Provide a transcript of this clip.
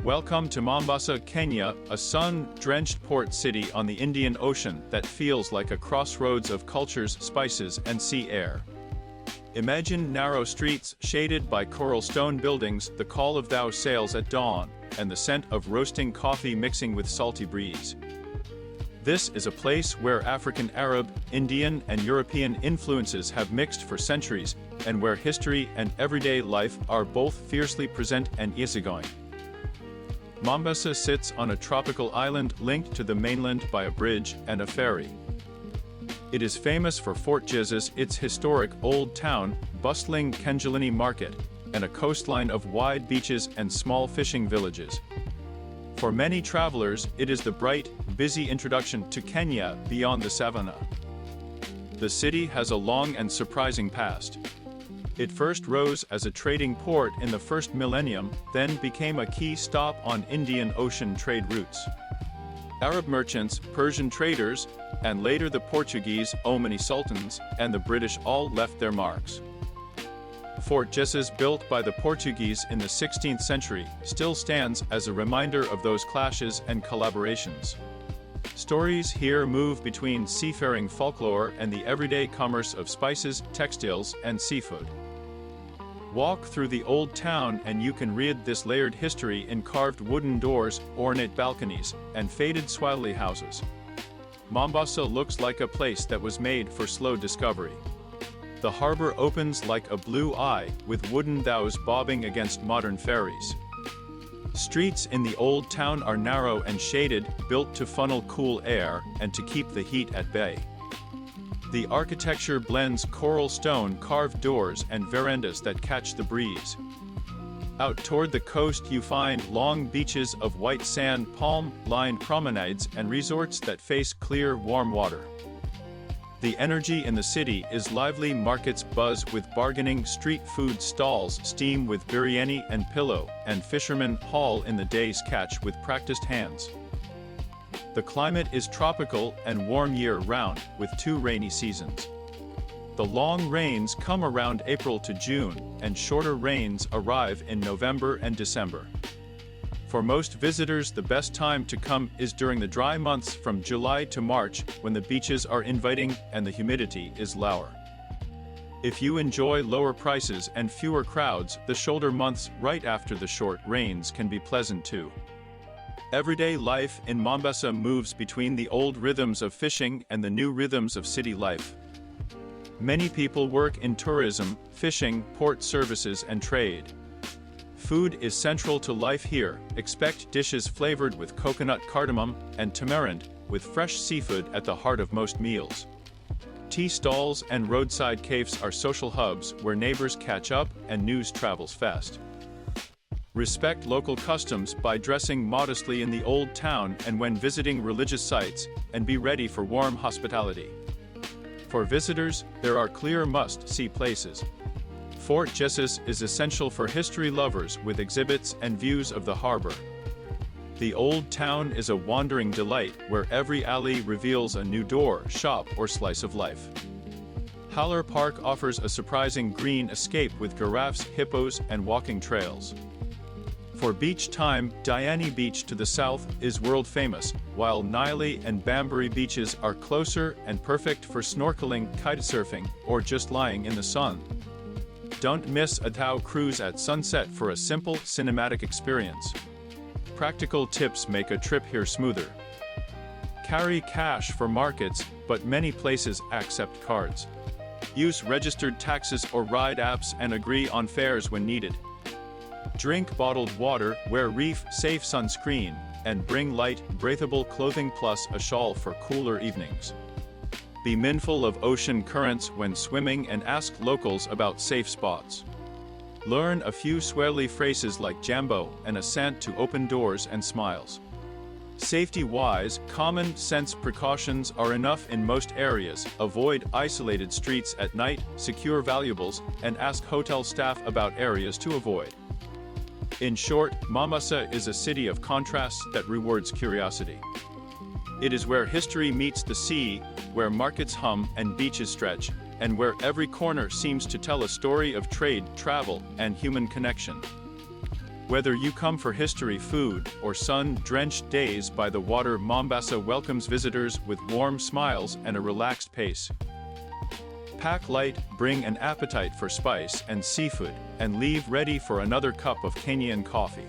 Welcome to Mombasa, Kenya, a sun-drenched port city on the Indian Ocean that feels like a crossroads of cultures, spices, and sea air. Imagine narrow streets shaded by coral stone buildings, the call of thou sails at dawn, and the scent of roasting coffee mixing with salty breeze. This is a place where African, Arab, Indian, and European influences have mixed for centuries, and where history and everyday life are both fiercely present and easygoing. Mombasa sits on a tropical island linked to the mainland by a bridge and a ferry. It is famous for Fort Jesus, its historic old town, bustling Kengeleni market, and a coastline of wide beaches and small fishing villages. For many travelers, it is the bright, busy introduction to Kenya beyond the savannah. The city has a long and surprising past. It first rose as a trading port in the first millennium, then became a key stop on Indian Ocean trade routes. Arab merchants, Persian traders, and later the Portuguese, Omani sultans, and the British all left their marks. Fort Jesus, built by the Portuguese in the 16th century, still stands as a reminder of those clashes and collaborations. Stories here move between seafaring folklore and the everyday commerce of spices, textiles, and seafood. Walk through the old town and you can read this layered history in carved wooden doors, ornate balconies, and faded Swahili houses. Mombasa looks like a place that was made for slow discovery. The harbor opens like a blue eye, with wooden dhows bobbing against modern ferries. Streets in the old town are narrow and shaded, built to funnel cool air and to keep the heat at bay. The architecture blends coral stone carved doors and verandas that catch the breeze. Out toward the coast you find long beaches of white sand, palm-lined promenades, and resorts that face clear, warm water. The energy in the city is lively, markets buzz with bargaining, street food stalls steam with biryani and pillow, and fishermen haul in the day's catch with practiced hands. The climate is tropical and warm year-round, with 2 rainy seasons. The long rains come around April to June, and shorter rains arrive in November and December. For most visitors, the best time to come is during the dry months from July to March, when the beaches are inviting and the humidity is lower. If you enjoy lower prices and fewer crowds, the shoulder months right after the short rains can be pleasant too. Everyday life in Mombasa moves between the old rhythms of fishing and the new rhythms of city life. Many people work in tourism, fishing, port services, and trade. Food is central to life here. Expect dishes flavored with coconut, cardamom, and tamarind, with fresh seafood at the heart of most meals. Tea stalls and roadside cafes are social hubs where neighbors catch up and news travels fast. Respect local customs by dressing modestly in the old town and when visiting religious sites, and be ready for warm hospitality. For visitors, there are clear must-see places. Fort Jesus is essential for history lovers with exhibits and views of the harbor. The old town is a wandering delight where every alley reveals a new door, shop, or slice of life. Haller Park offers a surprising green escape with giraffes, hippos, and walking trails. For beach time, Diani Beach to the south is world famous, while Nile and Bambari beaches are closer and perfect for snorkeling, kitesurfing, or just lying in the sun. Don't miss a Tau cruise at sunset for a simple, cinematic experience. Practical tips make a trip here smoother. Carry cash for markets, but many places accept cards. Use registered taxis or ride apps and agree on fares when needed. Drink bottled water, wear reef-safe sunscreen, and bring light, breathable clothing plus a shawl for cooler evenings. Be mindful of ocean currents when swimming and ask locals about safe spots. Learn a few Swahili phrases like jambo and asante to open doors and smiles. Safety-wise, common sense precautions are enough in most areas. Avoid isolated streets at night, secure valuables, and ask hotel staff about areas to avoid. In short, Mombasa is a city of contrasts that rewards curiosity. It is where history meets the sea, where markets hum and beaches stretch, and where every corner seems to tell a story of trade, travel, and human connection. Whether you come for history, food, or sun-drenched days by the water, Mombasa welcomes visitors with warm smiles and a relaxed pace. Pack light, bring an appetite for spice and seafood, and leave ready for another cup of Kenyan coffee.